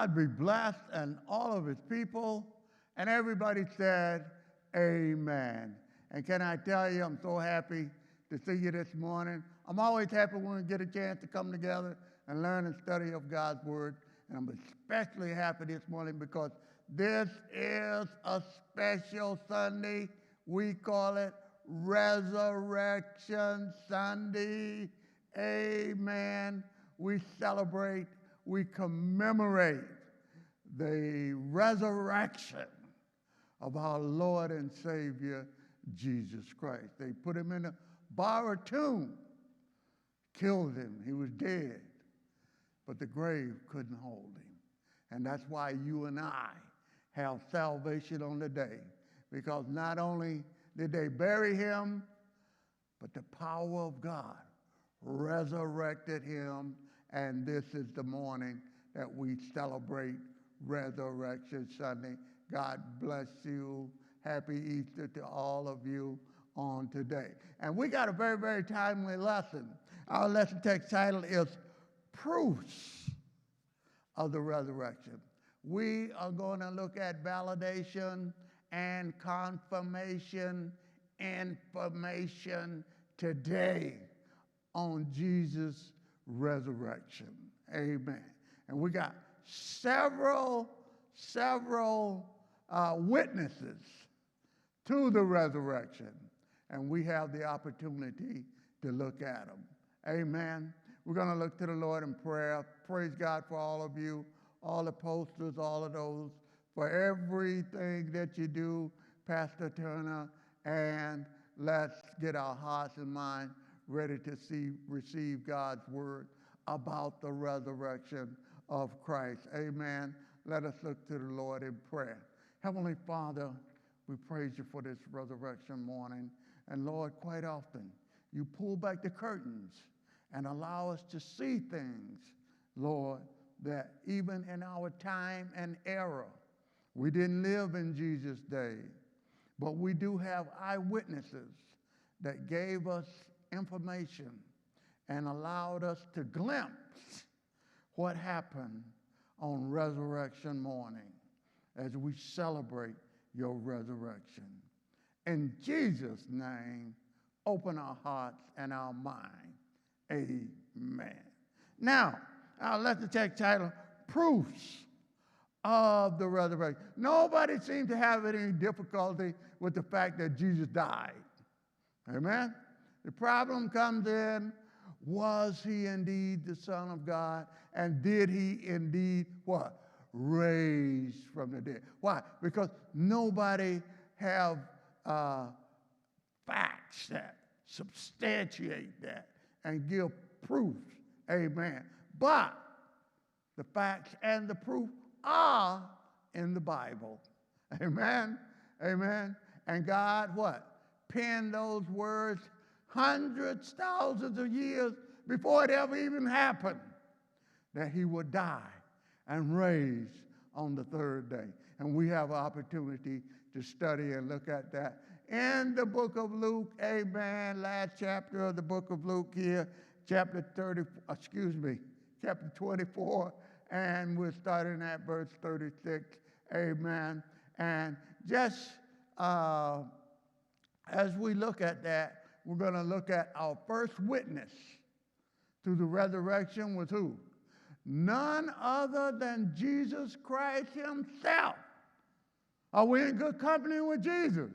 God be blessed and all of his people. And everybody said, amen. And can I tell you, I'm so happy to see you this morning. I'm always happy when we get a chance to come together and learn and study of God's word. And I'm especially happy this morning because this is a special Sunday. We call it Resurrection Sunday. Amen. We celebrate, we commemorate the resurrection of our Lord and Savior, Jesus Christ. They put him in a borrowed tomb, killed him. He was dead, but the grave couldn't hold him. And that's why you and I have salvation on the day, because not only did they bury him, but the power of God resurrected him, and this is the morning that we celebrate Resurrection Sunday. God bless you. Happy Easter to all of you on today. And we got a very, very timely lesson. Our lesson text title is Proofs of the Resurrection. We are going to look at validation and confirmation information today on Jesus' resurrection. Amen. And we got several witnesses to the resurrection, and we have the opportunity to look at them. Amen. We're going to look to the Lord in prayer. Praise God for all of you, all the posters, all of those, for everything that you do, Pastor Turner, and let's get our hearts and minds ready to receive God's word about the resurrection of Christ. Amen. Let us look to the Lord in prayer. Heavenly Father, we praise you for this resurrection morning. And Lord, quite often, you pull back the curtains and allow us to see things, Lord, that even in our time and era, we didn't live in Jesus' day, but we do have eyewitnesses that gave us information and allowed us to glimpse what happened on resurrection morning as we celebrate your resurrection. In Jesus' name, open our hearts and our mind. Amen. Now, our lesson text title, Proofs of the Resurrection. Nobody seems to have any difficulty with the fact that Jesus died. Amen? The problem comes in, was he indeed the Son of God? And did he indeed what? Raise from the dead. Why? Because nobody have facts that substantiate that and give proof. Amen. But the facts and the proof are in the Bible. Amen. Amen. And God what? Penned those words hundreds, thousands of years before it ever even happened, that he would die and raise on the third day. And we have an opportunity to study and look at that in the book of Luke. Amen. Last chapter of the book of Luke here, chapter 24, and we're starting at verse 36. Amen. And just as we look at that, we're going to look at our first witness to the resurrection was who? None other than Jesus Christ himself. Are we in good company with Jesus?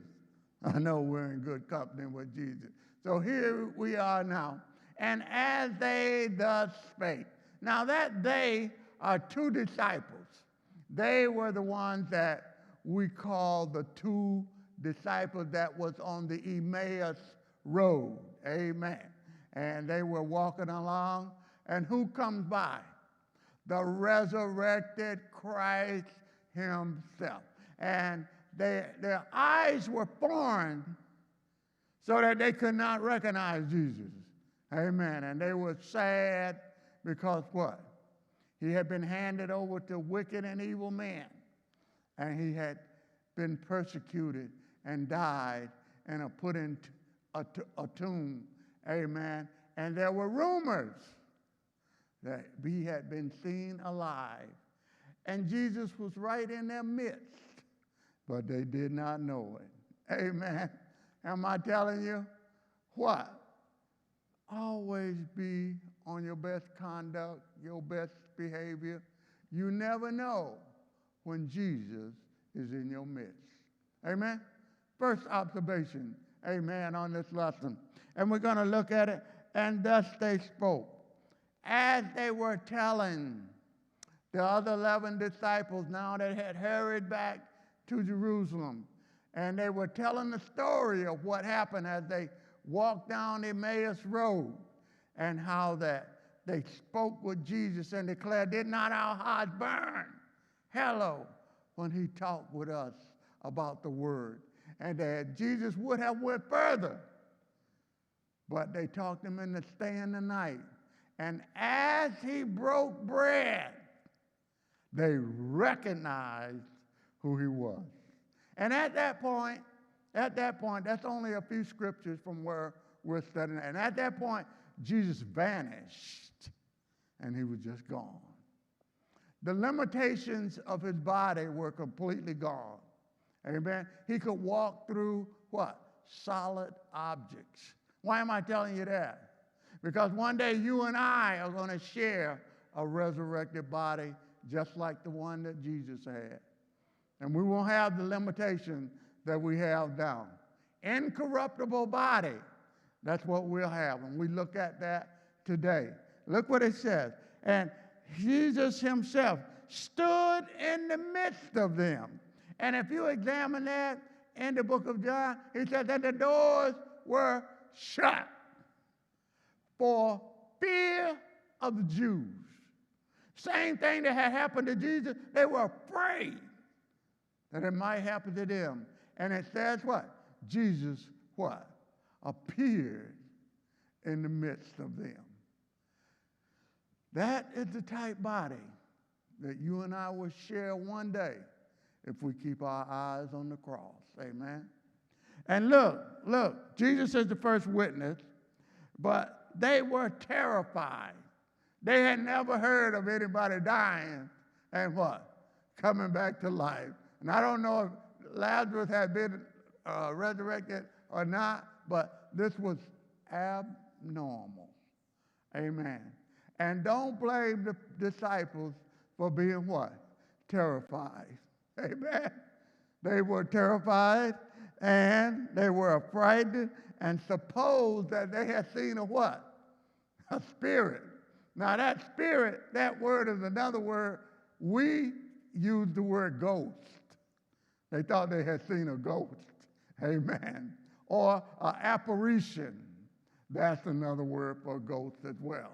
I know we're in good company with Jesus. So here we are now. And as they thus spake. Now that they are two disciples. They were the ones that we call the two disciples that was on the Emmaus road. Amen. And they were walking along, and who comes by? The resurrected Christ himself. And their eyes were foreign so that they could not recognize Jesus. Amen. And they were sad because what? He had been handed over to wicked and evil men, and he had been persecuted and died and put into a tomb. Amen. And there were rumors that he had been seen alive. and Jesus was right in their midst, but they did not know it. Amen. Am I telling you? What? Always be on your best conduct, your best behavior. You never know when Jesus is in your midst. Amen? First observation, amen, on this lesson. And we're going to look at it. And thus they spoke. As they were telling the other 11 disciples, now that had hurried back to Jerusalem, and they were telling the story of what happened as they walked down Emmaus Road, and how that they spoke with Jesus and declared, did not our hearts burn? Hello, when he talked with us about the word. And that Jesus would have went further, but they talked him into staying the night. And as he broke bread, they recognized who he was. And at that point, that's only a few scriptures from where we're studying. And at that point, Jesus vanished, and he was just gone. The limitations of his body were completely gone. Amen. He could walk through what? Solid objects. Why am I telling you that? Because one day you and I are going to share a resurrected body just like the one that Jesus had. And we won't have the limitation that we have now. Incorruptible body. That's what we'll have. And we look at that today. Look what it says. And Jesus himself stood in the midst of them. And if you examine that in the book of John, he said that the doors were shut for fear of the Jews. Same thing that had happened to Jesus. They were afraid that it might happen to them. And it says what? Jesus, what? Appeared in the midst of them. That is the type body that you and I will share one day if we keep our eyes on the cross. Amen. And look, Jesus is the first witness, but they were terrified. They had never heard of anybody dying and what? Coming back to life. And I don't know if Lazarus had been resurrected or not, but this was abnormal. Amen. And don't blame the disciples for being what? Terrified. Amen. They were terrified and they were frightened and supposed that they had seen a what? A spirit. Now that spirit, that word is another word. We use the word ghost. They thought they had seen a ghost. Amen. Or an apparition. That's another word for ghost as well.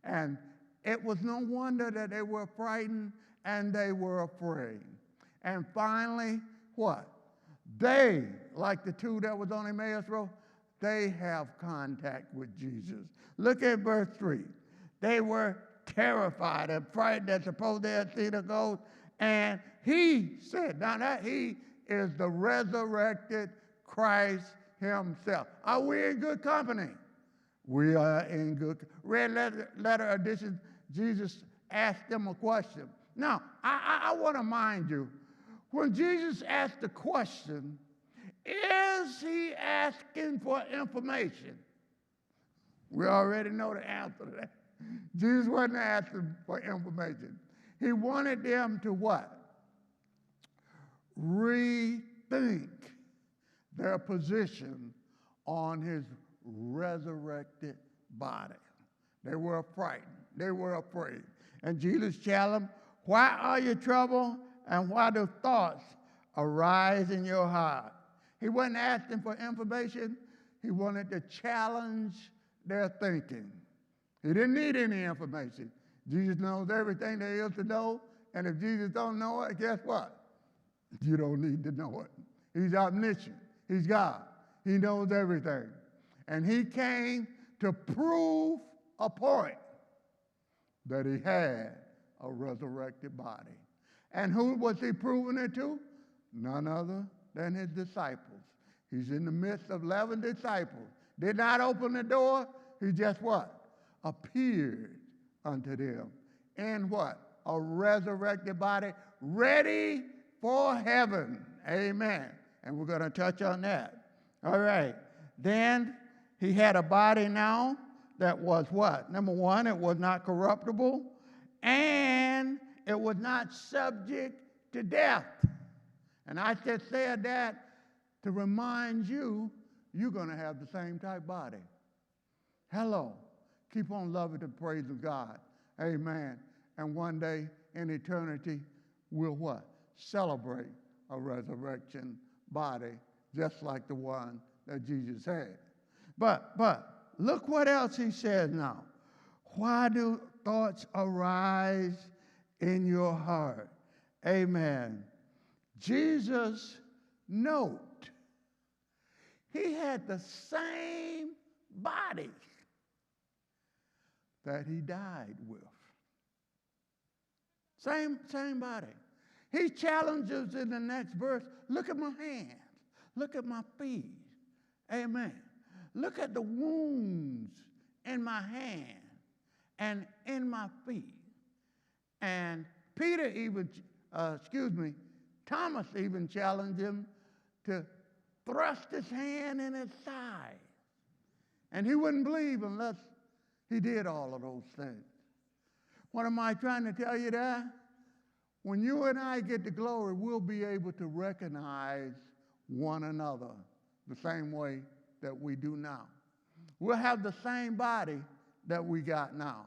And it was no wonder that they were frightened and they were afraid. And finally, what? They, like the two that was on Emmaus Road, they have contact with Jesus. Look at verse 3. They were terrified and frightened and supposed they had seen a ghost. And he said, now that he is the resurrected Christ himself. Are we in good company? We are in good. Red letter edition, Jesus asked them a question. Now, I want to mind you, when Jesus asked the question, is he asking for information? We already know the answer to that. Jesus wasn't asking for information. He wanted them to what? Rethink their position on his resurrected body. They were frightened. They were afraid. And Jesus challenged them, why are you troubled and why do thoughts arise in your heart? He wasn't asking for information. He wanted to challenge their thinking. He didn't need any information. Jesus knows everything there is to know. And if Jesus don't know it, guess what? You don't need to know it. He's omniscient. He's God. He knows everything. And he came to prove a point that he had a resurrected body. And who was he proving it to? None other than his disciples. He's in the midst of 11 disciples. Did not open the door. He just what? Appeared unto them. In what? A resurrected body ready for heaven. Amen. And we're going to touch on that. All right. Then he had a body now that was what? Number one, it was not corruptible, and it was not subject to death. And I just said that to remind you, you're going to have the same type body. Hello. Keep on loving the praise of God. Amen. And one day in eternity, we'll what? Celebrate a resurrection body just like the one that Jesus had. But look what else he says now. Why do thoughts arise in your heart? Amen. Jesus, note, he had the same body that he died with. Same body. He challenges in the next verse, look at my hands, look at my feet. Amen. Look at the wounds in my hand and in my feet. And Thomas even challenged him to thrust his hand in his side. And he wouldn't believe unless he did all of those things. What am I trying to tell you there? When you and I get to glory, we'll be able to recognize one another the same way that we do now. We'll have the same body that we got now.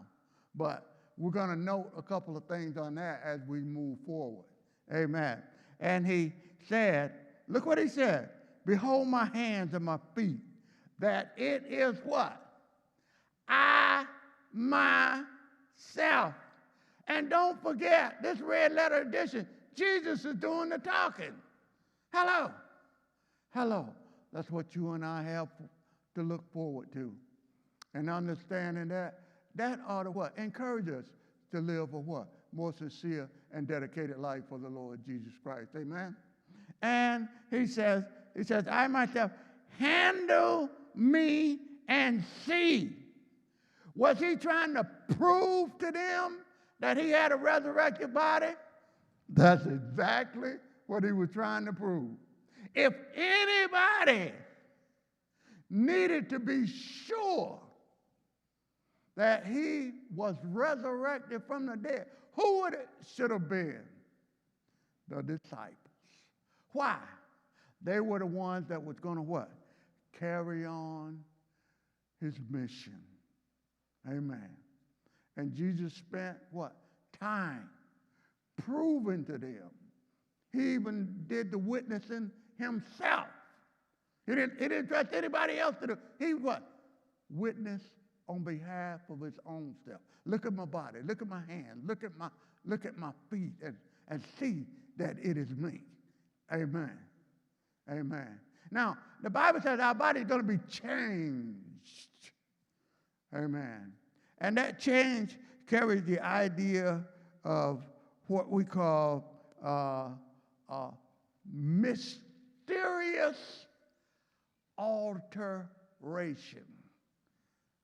But we're going to note a couple of things on that as we move forward. Amen. And he said, look what he said. Behold my hands and my feet, that it is what? I myself. And don't forget, this red letter edition, Jesus is doing the talking. Hello. That's what you and I have to look forward to. And understanding that ought to what? Encourage us to live a what? More sincere and dedicated life for the Lord Jesus Christ. Amen? And he says, I myself, handle me and see. Was he trying to prove to them that he had a resurrected body? That's exactly what he was trying to prove. If anybody needed to be sure that he was resurrected from the dead, who would it should have been? The disciples. Why? They were the ones that was going to what? Carry on his mission. Amen. And Jesus spent what? Time proving to them. He even did the witnessing himself. He didn't trust anybody else to do. He what? Witnessed on behalf of his own self. Look at my body. Look at my hands. Look at my feet and see that it is me. Amen. Amen. Now, the Bible says our body is going to be changed. Amen. And that change carries the idea of what we call mysterious alteration.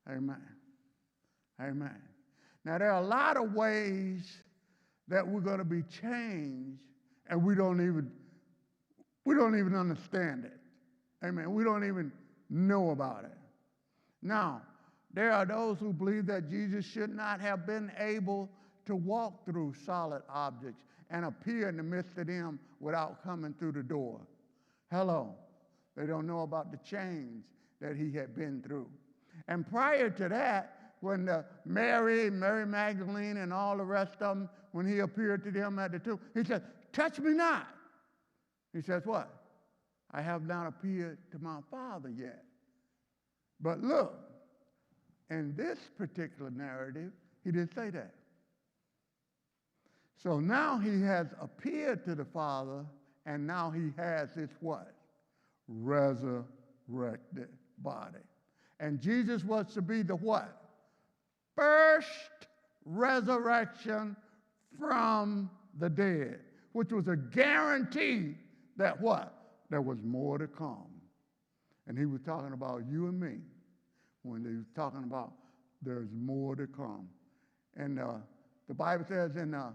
Amen. Amen. Now, there are a lot of ways that we're going to be changed, and we don't even understand it. Amen. We don't even know about it. Now, there are those who believe that Jesus should not have been able to walk through solid objects and appear in the midst of them without coming through the door. Hello. They don't know about the change that he had been through. And prior to that, when Mary Magdalene, and all the rest of them, when he appeared to them at the tomb, he said, touch me not. He says, what? I have not appeared to my Father yet. But look, in this particular narrative, he didn't say that. So now he has appeared to the Father, and now he has his what? Resurrected body. And Jesus was to be the what? First resurrection from the dead, which was a guarantee that what? There was more to come. And he was talking about you and me when he was talking about there's more to come. And The Bible says in a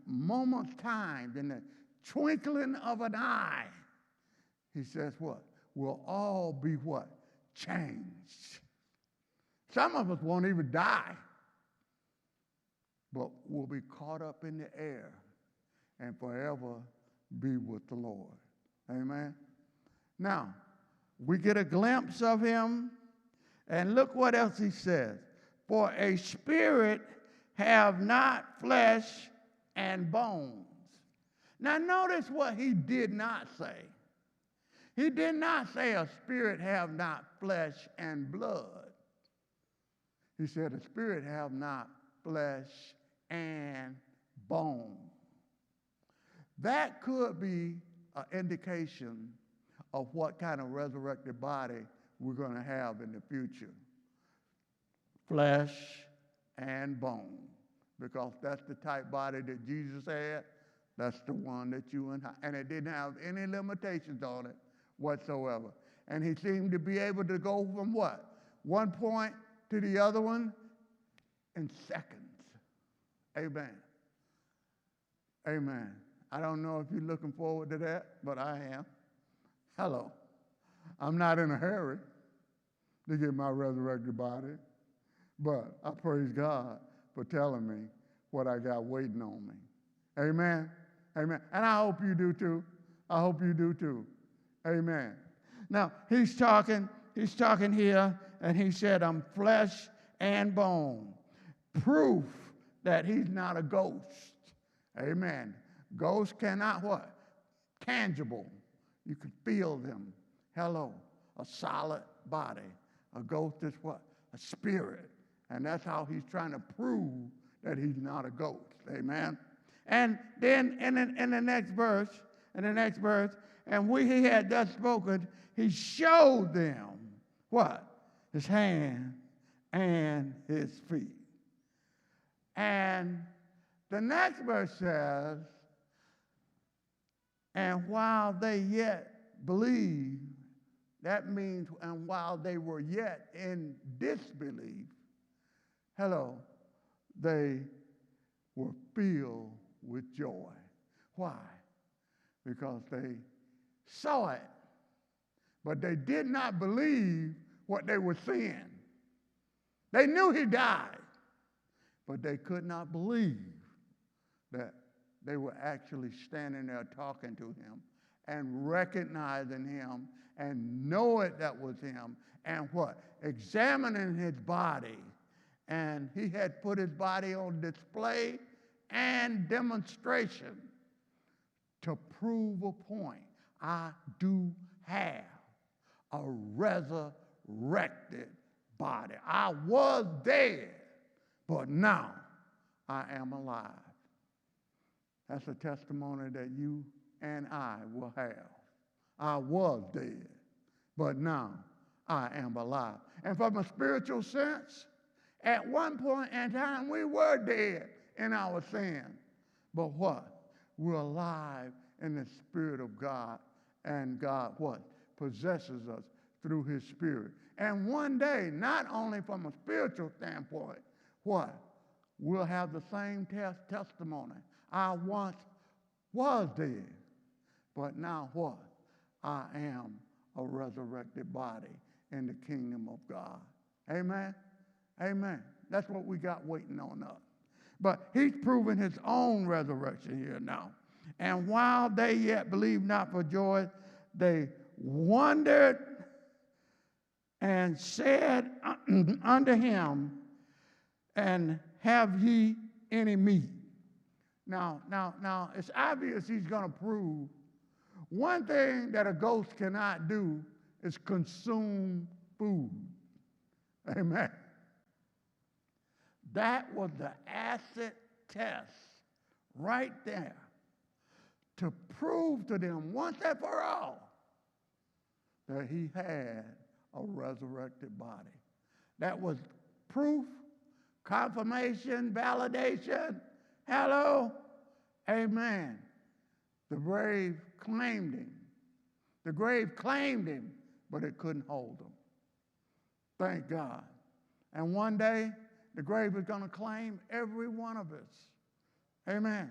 moment's time, in the twinkling of an eye, he says what? We'll all be what? Changed. Some of us won't even die, but we'll be caught up in the air and forever be with the Lord. Amen. Now, we get a glimpse of him, and look what else he says. For a spirit have not flesh and bones. Now, notice what he did not say. He did not say a spirit have not flesh and blood. He said a spirit have not flesh and bone. That could be an indication of what kind of resurrected body we're going to have in the future. Flesh and bone. Because that's the type body that Jesus had. That's the one that you and it didn't have any limitations on it whatsoever. And he seemed to be able to go from what? One point to the other one in seconds. Amen. Amen. I don't know if you're looking forward to that, but I am. Hello. I'm not in a hurry to get my resurrected body, but I praise God for telling me what I got waiting on me. Amen. Amen. And I hope you do too. I hope you do too. Amen. Now, he's talking here, and he said, I'm flesh and bone. Proof that he's not a ghost. Amen. Ghosts cannot what? Tangible. You can feel them. Hello. A solid body. A ghost is what? A spirit. And that's how he's trying to prove that he's not a ghost. Amen. And then in the next verse, and when he had thus spoken, he showed them what? His hand and his feet. And the next verse says, and while they yet believed, that means, and while they were yet in disbelief, hello, they were filled with joy. Why? Because they saw it, but they did not believe what they were seeing. They knew he died, but they could not believe that they were actually standing there talking to him and recognizing him and knowing that was him and what? Examining his body. And he had put his body on display and demonstration to prove a point. I do have a resurrected body. I was dead, but now I am alive. That's a testimony that you and I will have. I was dead, but now I am alive. And from a spiritual sense, at one point in time, we were dead in our sin. But what? We're alive in the Spirit of God. And God, what? Possesses us through his Spirit. And one day, not only from a spiritual standpoint, what? We'll have the same testimony. I once was dead, but now what? I am a resurrected body in the kingdom of God. Amen? Amen. That's what we got waiting on us. But he's proven his own resurrection here now. And while they yet believed not for joy, they wondered and said unto him, and have ye any meat? Now, it's obvious he's going to prove one thing that a ghost cannot do is consume food. Amen. That was the acid test right there to prove to them once and for all that he had a resurrected body. That was proof, confirmation, validation. Hello? Amen. The grave claimed him. The grave claimed him, but it couldn't hold him. Thank God. And one day, the grave is going to claim every one of us. Amen.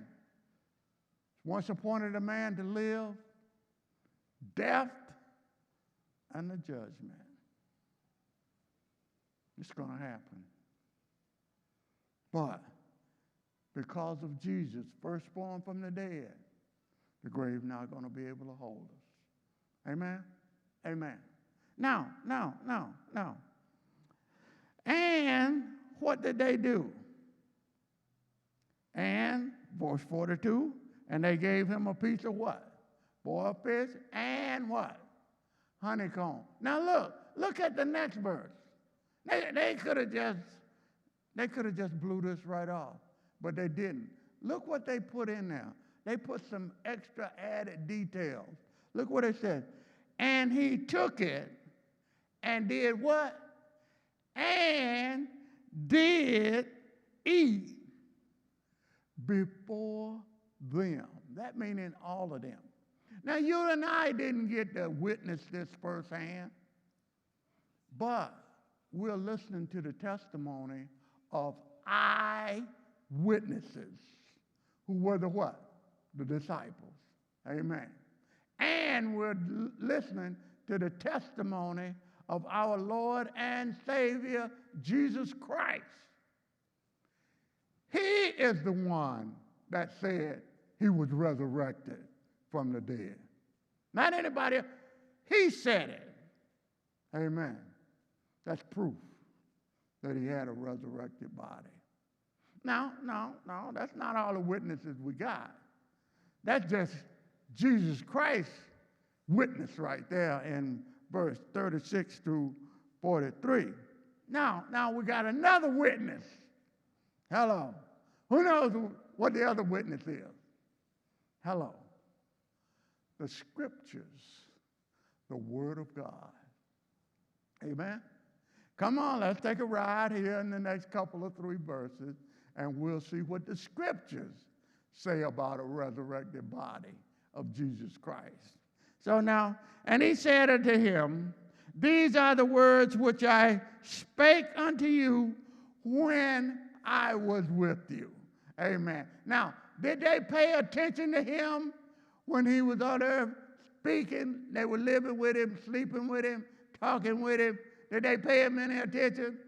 Once appointed a man to live, death, and the judgment. It's going to happen. But because of Jesus, firstborn from the dead, the grave not going to be able to hold us. Amen? Amen. Now. And what did they do? And, verse 42, and they gave him a piece of what? Boiled fish and what? Honeycomb. Now look at the next verse. They could have just blew this right off, but they didn't. Look what they put in there. They put some extra added details. Look what it says. And he took it and did what? And did eat before them. That meaning all of them. Now, you and I didn't get to witness this firsthand, but we're listening to the testimony of eyewitnesses who were the what? The disciples. Amen. And we're listening to the testimony of our Lord and Savior, Jesus Christ. He is the one that said he was resurrected from the dead. Not anybody else. He said it. Amen. That's proof that he had a resurrected body. No, that's not all the witnesses we got. That's just Jesus Christ's witness right there in verse 36 through 43. Now we got another witness. Hello. Who knows what the other witness is? Hello. The scriptures, the word of God. Amen. Come on, let's take a ride here in the next couple of 3 verses, and we'll see what the scriptures say about a resurrected body of Jesus Christ. So now, and he said unto him, these are the words which I spake unto you when I was with you. Amen. Now, did they pay attention to him when he was on earth speaking? They were living with him, sleeping with him, talking with him. Did they pay him any attention?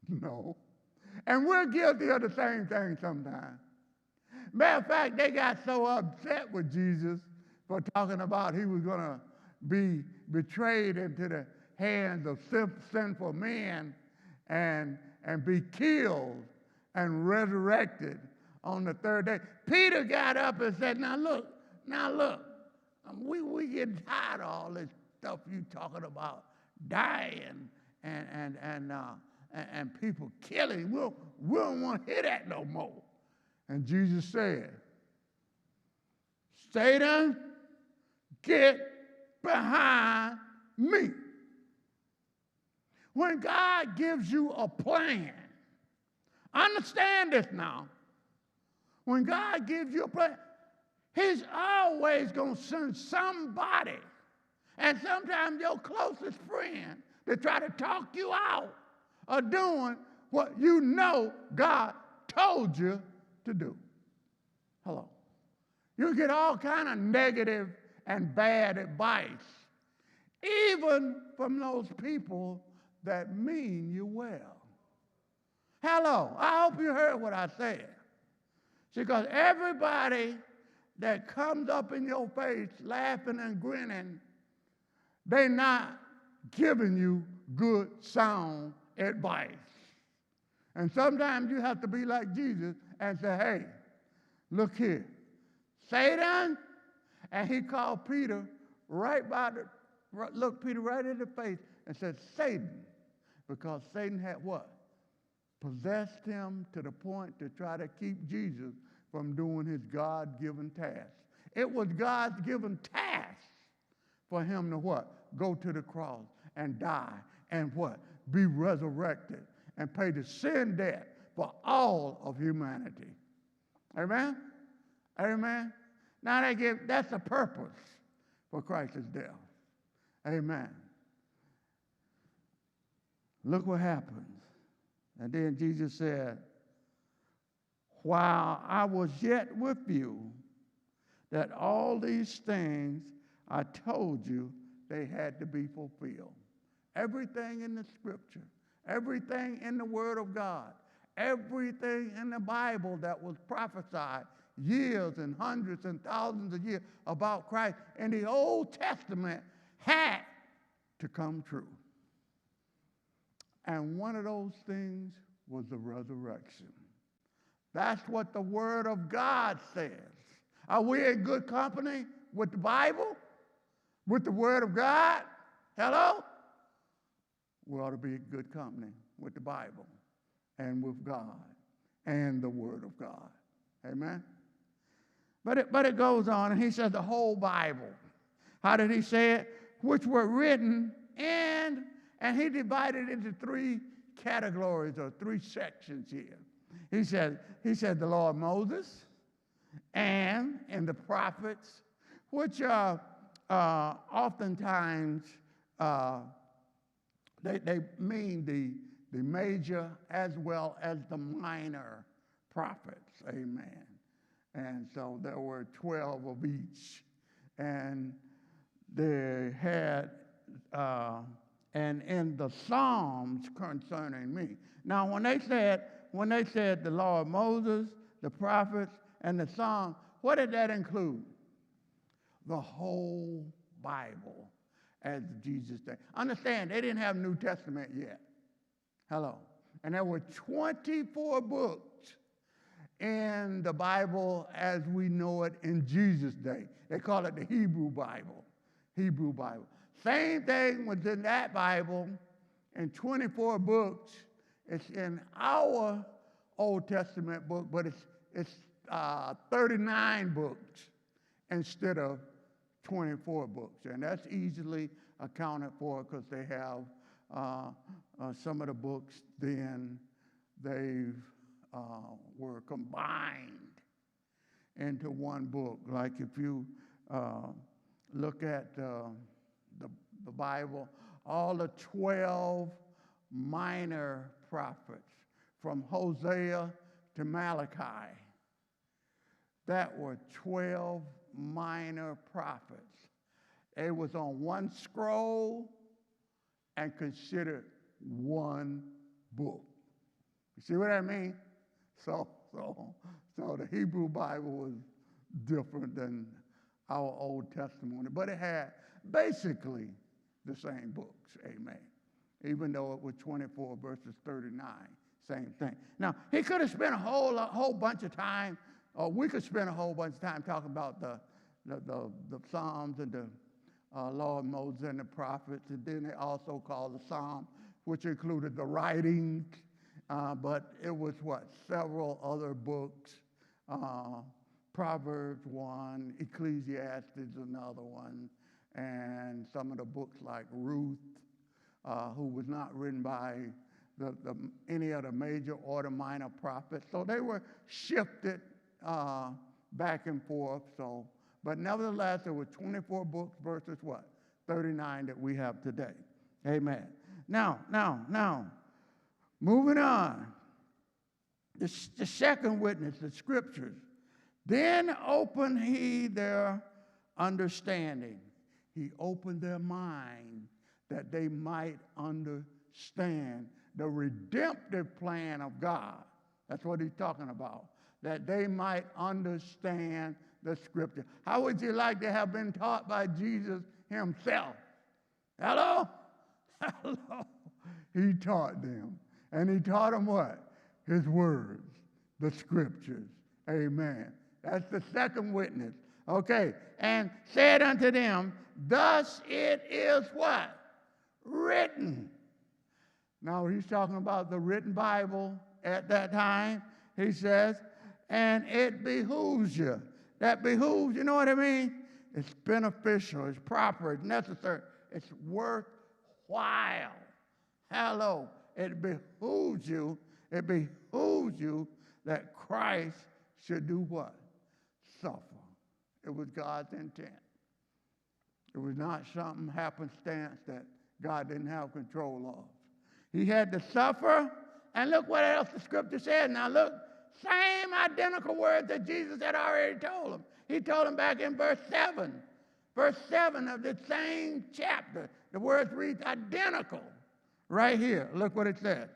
No. And we're guilty of the same thing sometimes. Matter of fact, they got so upset with Jesus for talking about he was going to be betrayed into the hands of sinful men and be killed and resurrected on the 3rd day. Peter got up and said, now look, we get tired of all this stuff you talking about, dying and people killing. We don't want to hear that no more. And Jesus said, Satan, get behind me. When God gives you a plan, understand this now. When God gives you a plan, he's always going to send somebody, and sometimes your closest friend, to try to talk you out of doing what you know God told you to do. Hello. You get all kind of negative and bad advice, even from those people that mean you well. Hello. I hope you heard what I said. Because everybody that comes up in your face laughing and grinning, they're not giving you good, sound advice. And sometimes you have to be like Jesus and say, hey, look here, Satan. And he called Peter looked Peter right in the face and said, Satan, because Satan had what? Possessed him to the point to try to keep Jesus from doing his God-given task. It was God's given task for him to what? Go to the cross and die and what? Be resurrected and pay the sin debt for all of humanity. Amen? Amen? Now that's the purpose for Christ's death. Amen. Look what happens. And then Jesus said, while I was yet with you, that all these things I told you, they had to be fulfilled. Everything in the scripture, everything in the Word of God, everything in the Bible that was prophesied years and hundreds and thousands of years about Christ in the Old Testament had to come true. And one of those things was the resurrection. That's what the Word of God says. Are we in good company with the Bible? With the Word of God? Hello? We ought to be in good company with the Bible and with God and the Word of God. Amen? But it goes on, and he says the whole Bible. How did he say it? Which were written in, and he divided into three categories or three sections here. He said the law of Moses and the prophets, which are oftentimes they mean the major as well as the minor prophets. Amen. And so there were 12 of each. And they had, and in the Psalms concerning me. Now, when they said the law of Moses, the prophets, and the Psalms, what did that include? The whole Bible, as Jesus said. Understand, they didn't have New Testament yet. Hello. And there were 24 books in the Bible as we know it in Jesus' day. They call it the Hebrew Bible. Hebrew Bible. Same thing was in that Bible in 24 books. It's in our Old Testament book, but it's 39 books instead of 24 books. And that's easily accounted for because they have some of the books then they've were combined into one book. Like if you look at the Bible, all the 12 minor prophets from Hosea to Malachi, that were 12 minor prophets. It was on one scroll and considered one book. You see what I mean? So the Hebrew Bible was different than our Old Testament, but it had basically the same books, amen. Even though it was 24 verses 39, same thing. Now, he could have spent a whole bunch of time, or we could spend a whole bunch of time talking about the Psalms and the law of Moses and the prophets, and then they also called the Psalm, which included the writings, but it was several other books, Proverbs one, Ecclesiastes another one, and some of the books like Ruth, who was not written by any of the major or the minor prophets. So they were shifted back and forth. So, but nevertheless, there were 24 books versus 39 that we have today. Amen. Now, moving on. The second witness, the scriptures. Then opened he their understanding. He opened their mind that they might understand the redemptive plan of God. That's what he's talking about. That they might understand the scripture. How would you like to have been taught by Jesus himself? Hello? Hello? He taught them. And he taught them what? His words, the scriptures. Amen. That's the second witness. Okay. And said unto them, thus it is what? Written. Now he's talking about the written Bible at that time. He says, and it behooves you. That behooves, you know what I mean? It's beneficial, it's proper, it's necessary, it's worthwhile. Hello. It behooves you that Christ should do what? Suffer. It was God's intent. It was not something happenstance that God didn't have control of. He had to suffer, And look what else the scripture said. Now look, same identical words that Jesus had already told him. He told him back in verse 7. Verse 7 of the same chapter. The words read identical. Right here. Look what it says.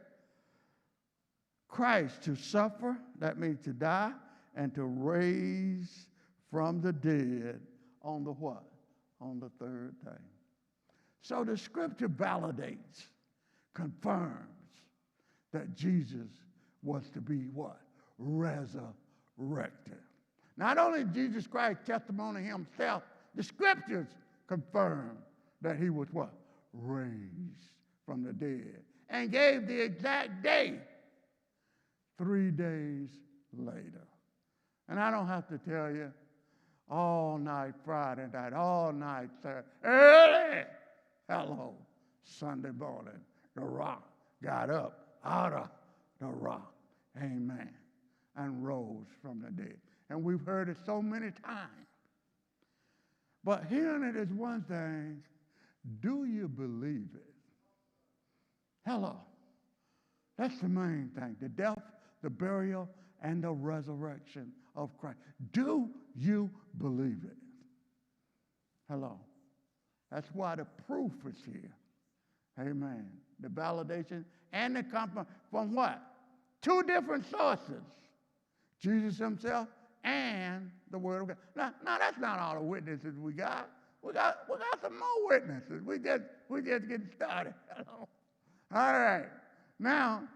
Christ to suffer, that means to die, and to raise from the dead on the what? On the third day. So the scripture validates, confirms that Jesus was to be what? Resurrected. Not only Jesus Christ's testimony himself, the scriptures confirm that he was what? Raised from the dead. And gave the exact day 3 days later. And I don't have to tell you, all night Friday night, all night Saturday, early, hello, Sunday morning, the rock got up out of the rock, amen, and rose from the dead. And we've heard it so many times. But hearing it is one thing, do you believe it? Hello, that's the main thing, the death, the burial, and the resurrection of Christ. Do you believe it? Hello. That's why the proof is here. Amen. The validation and the comfort from what? 2 different sources. Jesus himself and the Word of God. Now that's not all the witnesses we got. We got some more witnesses. We just getting started. Hello. All right. Now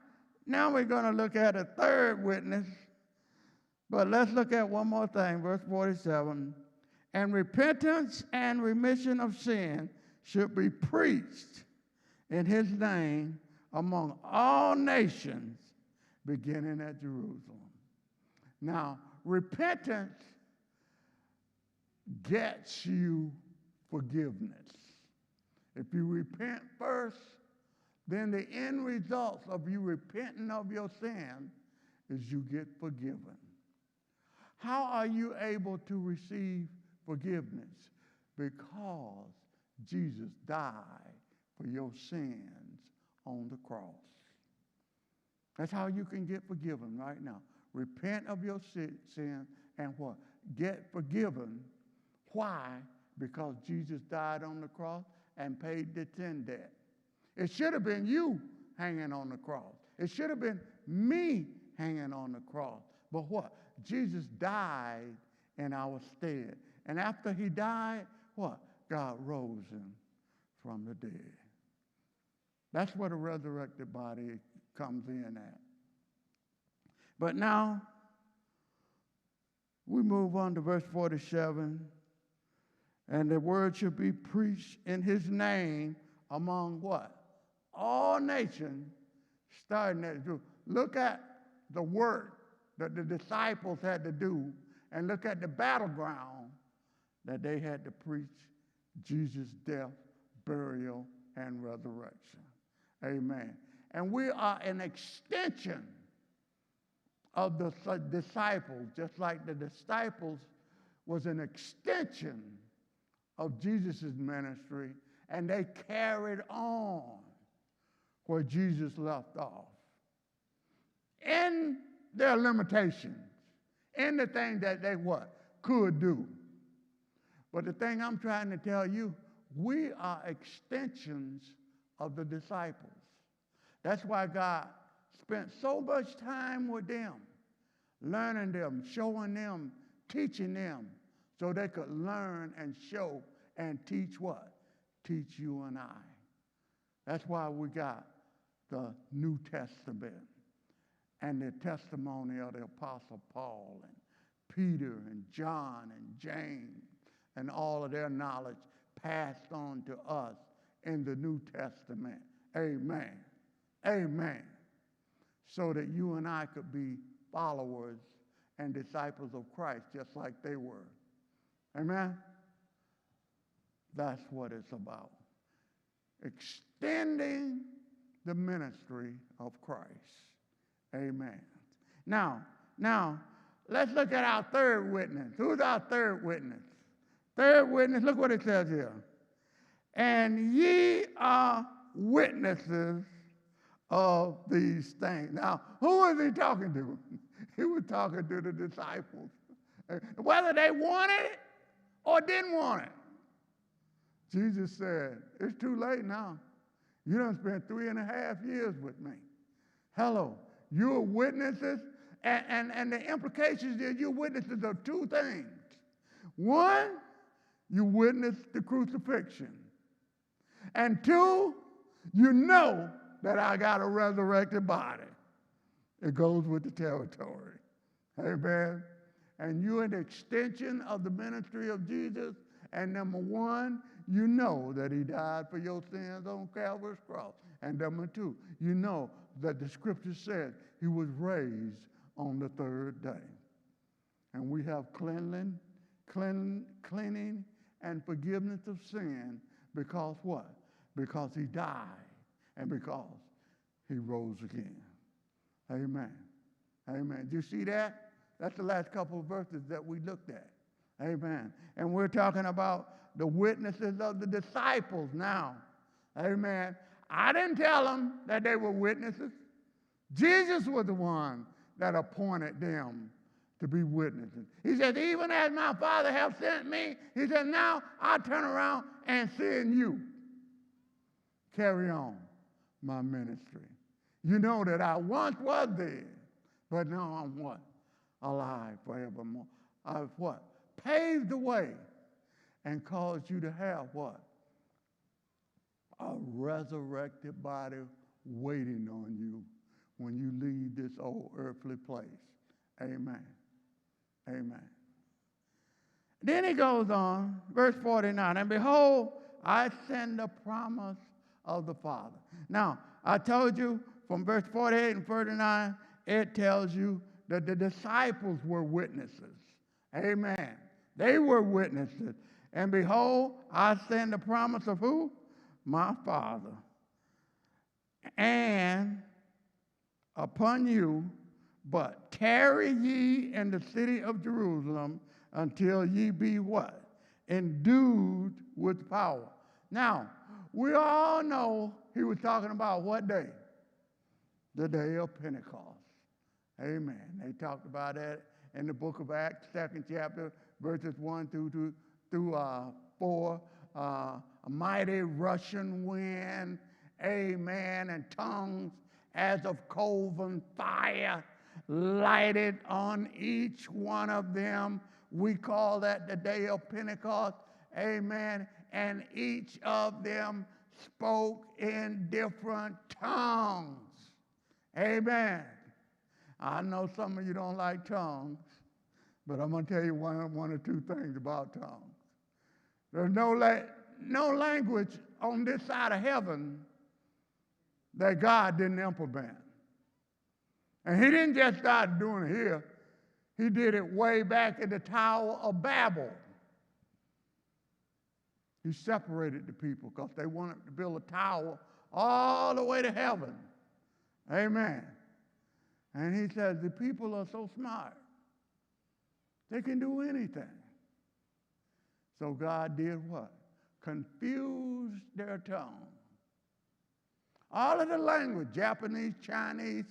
we're going to look at a third witness. But let's look at one more thing, verse 47. And repentance and remission of sin should be preached in his name among all nations, beginning at Jerusalem. Now, repentance gets you forgiveness. If you repent first, then the end result of you repenting of your sin is you get forgiven. How are you able to receive forgiveness? Because Jesus died for your sins on the cross. That's how you can get forgiven right now. Repent of your sin and what? Get forgiven. Why? Because Jesus died on the cross and paid the sin debt. It should have been you hanging on the cross. It should have been me hanging on the cross. But what? Jesus died in our stead. And after he died, what? God rose him from the dead. That's where the resurrected body comes in at. But now, we move on to verse 47. And the word should be preached in his name among what? All nations, starting at Jerusalem. Look at the work that the disciples had to do, and look at the battleground that they had to preach Jesus' death, burial, and resurrection. Amen. And we are an extension of the disciples, just like the disciples was an extension of Jesus' ministry, and they carried on where Jesus left off. In their limitations, in the thing that they what? Could do. But the thing I'm trying to tell you, we are extensions of the disciples. That's why God spent so much time with them, learning them, showing them, teaching them, so they could learn and show and teach what? Teach you and I. That's why we got the New Testament and the testimony of the Apostle Paul and Peter and John and James and all of their knowledge passed on to us in the New Testament. Amen. Amen. So that you and I could be followers and disciples of Christ just like they were. Amen? That's what it's about. Extending the ministry of Christ. Amen. Now, let's look at our third witness. Who's our third witness? Third witness, look what it says here. And ye are witnesses of these things. Now, who was he talking to? He was talking to the disciples. Whether they wanted it or didn't want it. Jesus said, it's too late now. You done spent 3.5 years with me. Hello, you're witnesses, and the implications is you're witnesses of two things. One, you witnessed the crucifixion. And two, you know that I got a resurrected body. It goes with the territory. Amen. And you're an extension of the ministry of Jesus. And number one, you know that he died for your sins on Calvary's cross. And number two, you know that the scripture said he was raised on the third day. And we have cleansing and forgiveness of sin because what? Because he died and because he rose again. Amen. Amen. Do you see that? That's the last couple of verses that we looked at. Amen. And we're talking about the witnesses of the disciples now. Amen. I didn't tell them that they were witnesses. Jesus was the one that appointed them to be witnesses. He said, even as my Father has sent me, he said, now I turn around and send you. Carry on my ministry. You know that I once was dead, but now I'm what? Alive forevermore. I've what? Paved the way and caused you to have what? A resurrected body waiting on you when you leave this old earthly place. Amen. Amen. Then he goes on, verse 49, and behold, I send the promise of the Father. Now, I told you from verse 48 and 49, it tells you that the disciples were witnesses. Amen. They were witnesses. And behold, I send the promise of who? My Father. And upon you, but tarry ye in the city of Jerusalem until ye be what? Endued with power. Now, we all know he was talking about what day? The day of Pentecost. Amen. They talked about that in the book of Acts, 2nd chapter, verses 1 through 4. A mighty rushing wind, amen, and tongues as of cloven fire lighted on each one of them. We call that the day of Pentecost, amen. And each of them spoke in different tongues. Amen. I know some of you don't like tongues, but I'm going to tell you one or two things about tongues. There's no language on this side of heaven that God didn't implement. And he didn't just start doing it here. He did it way back in the Tower of Babel. He separated the people because they wanted to build a tower all the way to heaven. Amen. And he says, the people are so smart. They can do anything. So God did what? Confused their tongue. All of the language, Japanese, Chinese,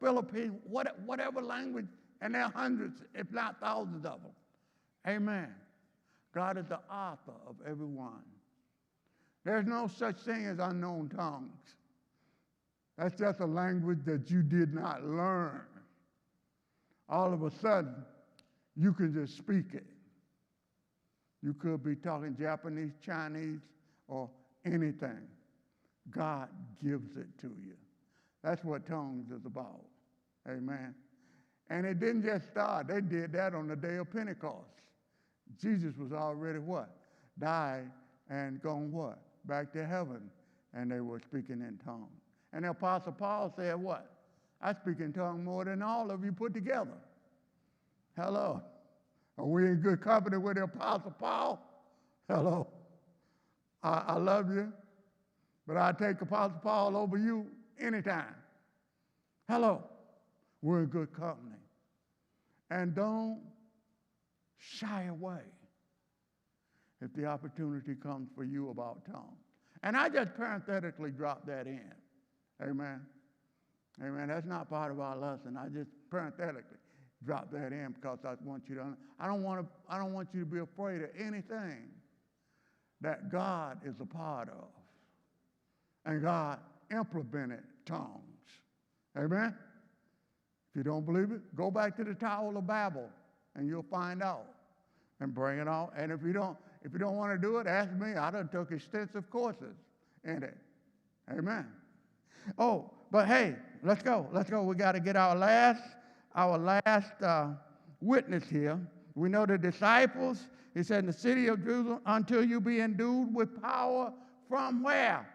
Philippine, whatever language, and there are hundreds, if not thousands of them. Amen. God is the author of every one. There's no such thing as unknown tongues. That's just a language that you did not learn. All of a sudden, you can just speak it. You could be talking Japanese, Chinese, or anything. God gives it to you. That's what tongues is about. Amen. And it didn't just start. They did that on the day of Pentecost. Jesus was already what? Died and gone what? Back to heaven. And they were speaking in tongues. And the Apostle Paul said what? I speak in tongues more than all of you put together. Hello. Are we in good company with the Apostle Paul? Hello. I love you, but I take Apostle Paul over you anytime. Hello. We're in good company. And don't shy away if the opportunity comes for you about tongues. And I just parenthetically dropped that in. Amen. Amen. That's not part of our lesson. I just parenthetically dropped that in because I want you to. I don't want you to be afraid of anything that God is a part of. And God implemented tongues. Amen. If you don't believe it, go back to the Tower of Babel and you'll find out. And bring it on. And if you don't want to do it, ask me. I done took extensive courses in it. Amen. Oh, but hey, let's go. Let's go. We got to get our last witness here. We know the disciples. He said, in the city of Jerusalem, until you be endued with power from where?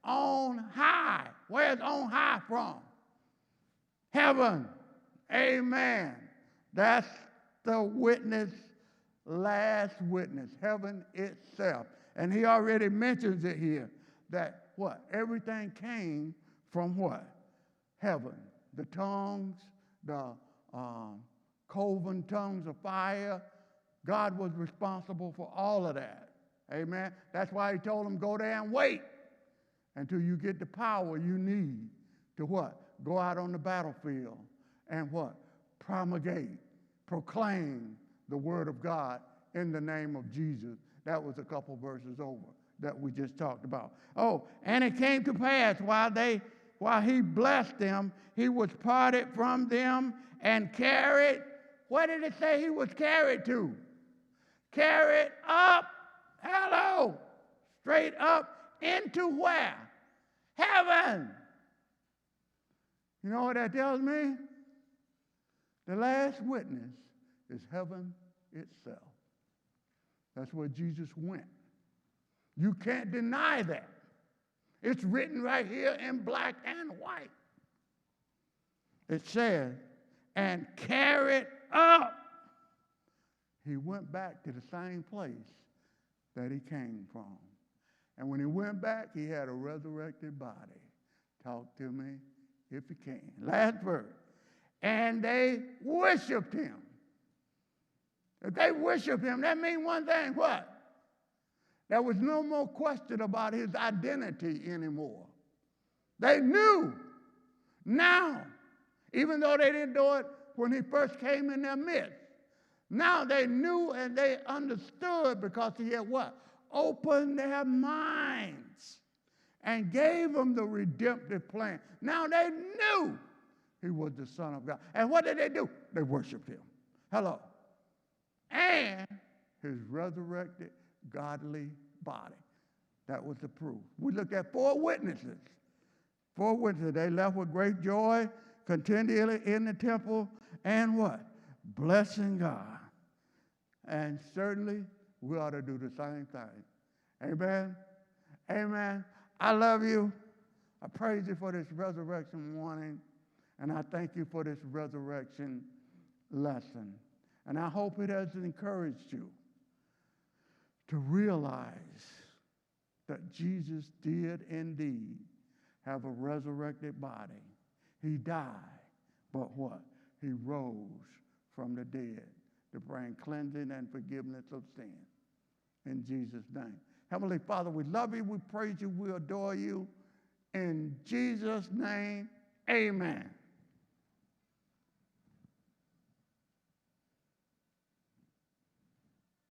On high. Where's on high from? Heaven. Amen. That's the witness. Last witness, heaven itself. And he already mentions it here, that what? Everything came from what? Heaven. The tongues, the cloven tongues of fire. God was responsible for all of that. Amen. That's why he told them, go there and wait until you get the power you need to what? Go out on the battlefield and what? Promulgate, proclaim the word of God in the name of Jesus. That was a couple verses over that we just talked about. Oh, and it came to pass while he blessed them, he was parted from them and carried. Where did it say he was carried to? Carried up, hello, straight up into where? Heaven. You know what that tells me? The last witness is heaven itself. That's where Jesus went. You can't deny that. It's written right here in black and white. It says, and carried up. He went back to the same place that he came from. And when he went back, he had a resurrected body. Talk to me if you can. Last verse. And they worshiped him. If they worship him, that means one thing, what? There was no more question about his identity anymore. They knew now, even though they didn't do it when he first came in their midst. Now they knew and they understood because he had what? Opened their minds and gave them the redemptive plan. Now they knew he was the Son of God. And what did they do? They worshiped him. Hello. And his resurrected godly body. That was the proof. We looked at 4 witnesses. 4 witnesses. They left with great joy, continually in the temple, and what? Blessing God. And certainly we ought to do the same thing. Amen? Amen. I love you. I praise you for this resurrection morning, and I thank you for this resurrection lesson. And I hope it has encouraged you to realize that Jesus did indeed have a resurrected body. He died, but what? He rose from the dead to bring cleansing and forgiveness of sin. In Jesus' name. Heavenly Father, we love you, we praise you, we adore you. In Jesus' name, amen.